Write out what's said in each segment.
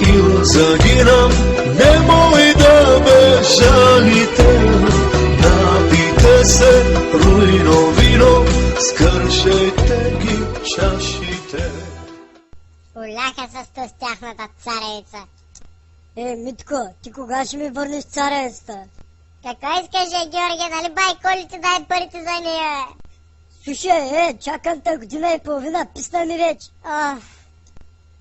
Ил загинам, немой да ме жалите. Напийте се руйно вино, скършайте ги чашите. Оляха се с тяхната царевица. Митко, ти кога ще ми върнеш царевицата? Какво искаш, Георги, нали бай Коли ти дай парите за нея? Слушай, чакам те година и половина, писна ми реч.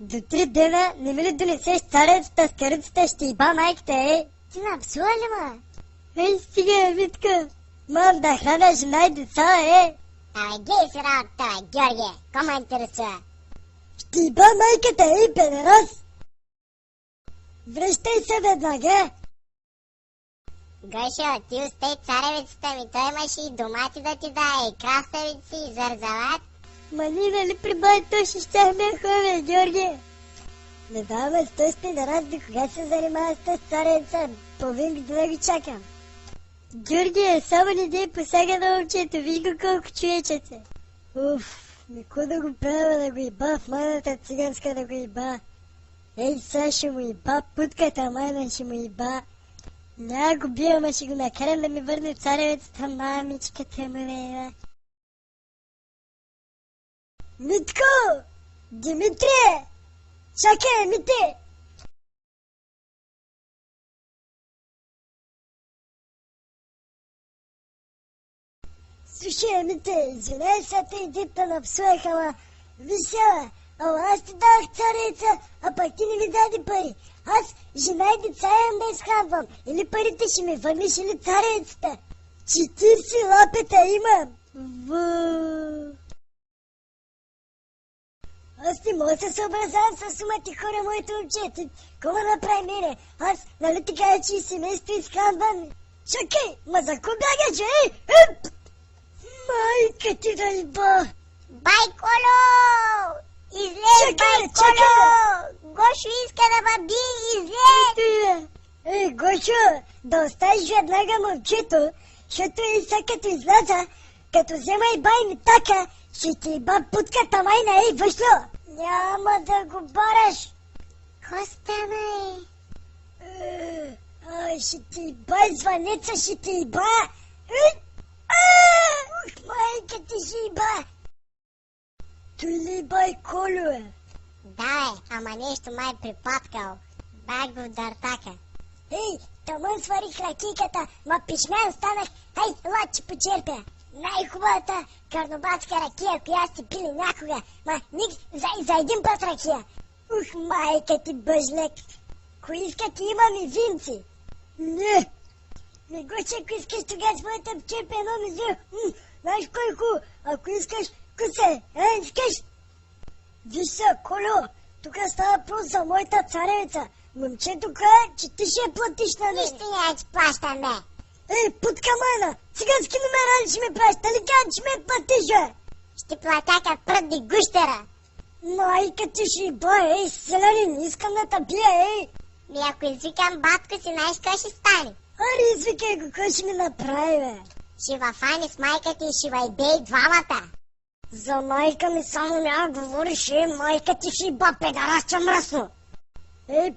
До 3 дена не ми ли донесеш царевицата с карицата, ще иба майката, Ти напсува ли, ма? Стига, Митка. Мам да храня жена и деца, Абе, гей си работа, Георги, кома интересува? Ще иба майката, педерас. Връщай се веднага. Гошо, ти остай царевицата ми, той имаше и домати да ти даде, и краставици, и зарзават. Ма ние нали при байто ще щяхме ходим, Георги? Не даваме стой педерас, до кога се занимава с тази царевица? Половин година ги чакам. Георги, само не дей посяга на момчето, виж го колко човечеце. Никой да го правя, да го иба в майната циганска, да го иба. Ей, сега ще му иба, путката майна ще му иба. Няма го бия, ама ще го накарам да ми върне царевицата, мамичката му, бе. Митко! Димитрие! Чакай, Мите! Слушай, Мите, извинявай сега те идите напсувах, ама виж сега, аз ти дадах царевица, а пък ти не ми даде пари. Аз жена и деца имам да изхранвам. Или парите ще ми върнеш, или царевицата. 40 лапета имам. Аз не мога да се съобразявам с сумати хора, моите момчета. Какво направи мене? Аз, нали ти кажа, че и семейство изхранвам? Чакай, ма за кой бягаш, Майка ти да иба! Бай Коло! Излез, бай Коло! Гошо иска да ма би, излез! Гошо, да оставиш веднага момчето, защото и сега като изляза, като взема и бай ми така, ще ти иба путката майна, въшло! Няма да го бараш! Ко стана, Ще ти иба звънеца, ще ти иба! Майка ти ще иба! Той ли бай Коло, Да, ама нещо май припаткал. Бах го в дъртака. Тамън сварих ракийката, ма пишмен станах. Ела, че почерпя. Най-хубавата карнобатска ракия, която сте пили някога. Ма никс за един път ракия. Майка ти бъжлек. Кой иска ти имам и винци? Не гоче, ако искаш тогава с моята почерпя едно мизио. Знаеш кой е хубаво? Ако искаш, кусе, искаш? Виж се, Коло, тук става въпрос за моята царевица. Момчето кае, че ти ще я платиш на нея. Нищо няма, че плащам, бе. Путка майна, цигански номера ли ще ми правиш? Дали кажа, че ме платиш, бе? Ще платя като пръдни гущера. Майка ти ще иба, селянин, искам да те бия, Ми ако извикам батко си, знаеш какво ще стане? Аре, извикай го, кой ще ми направи, бе? Ще фани с майка ти и ще идей двамата. За майка ми само няма говориш, майка ти ще иба, педарасча мръсно.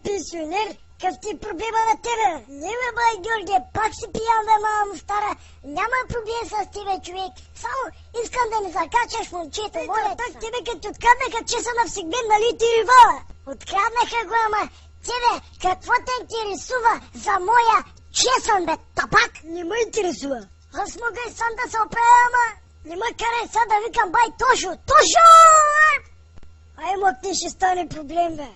Пенсионер, какъв ти е проблема на тебе? Не бе, бай Георгия, пак си пиян, бе, мама му стара. Няма проблем с тебе, човек. Само искам да не закачаш момчето, моля. Так тебе като откраднаха чеса на всегден, ти рива? Откраднаха го, ама тебе, какво те интересува за моя чесън, бе, тапак? Не ме интересува. Аз мога и сам да се оправя, ама не ме карай сега да викам бай Тошо. Тошо! Мокни ще стане проблем, бе.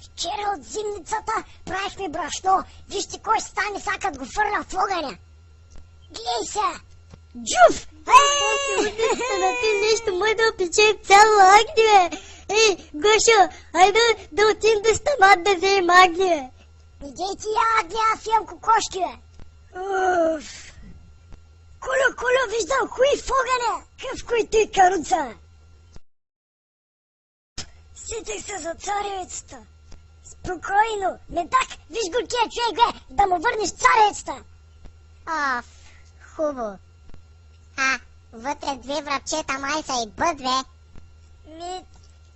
Вчера от зимницата правихме брашно. Вижте кой ще стане сега, като го фърля в огъня. Глей се! Джуф! Ти нещо мой да опече цяло агни, бе! Гошо, айде да отидем до стамат да вземем агни, бе! Идей ти я агни, аз имам кокошки, бе! Коло, виждам хуй в огъня! Къв кой ти каруца? Сетих се за царевицата. Спокойно, медак, виж го тия човек, бе, да му върнеш царевицата. Хубаво. Вътре две врабчета май са и бъд, бе.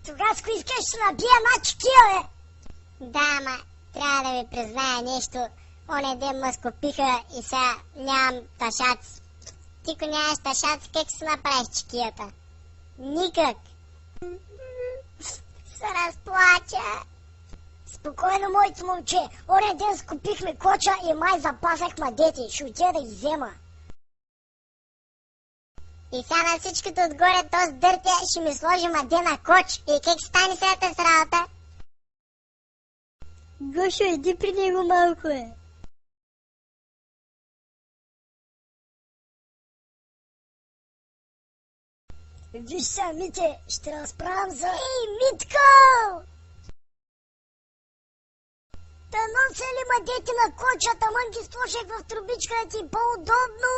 Тогава с кой искаш ще набия една чекия, бе. Да, ама трябва да ви призная нещо. Оня ден ме скопиха и сега нямам ташаци. Ти ако нямаш ташаци, как си направиш чекията? Никак. Се разплача. Спокойно, моето момче. Оня ден скупихме коча и май запасах мадети. Ще отида да ги взема. И сега на всичкото отгоре този дъртя ще ми сложи маде на коч. И как стане сега с работа? Гошо, иди при него малко, е. Виж сега, Мите, ще разправям за... Ей, Митко! Та нося ли мадети на кочата, мън ги сложих в трубичка да ти е по-удобно.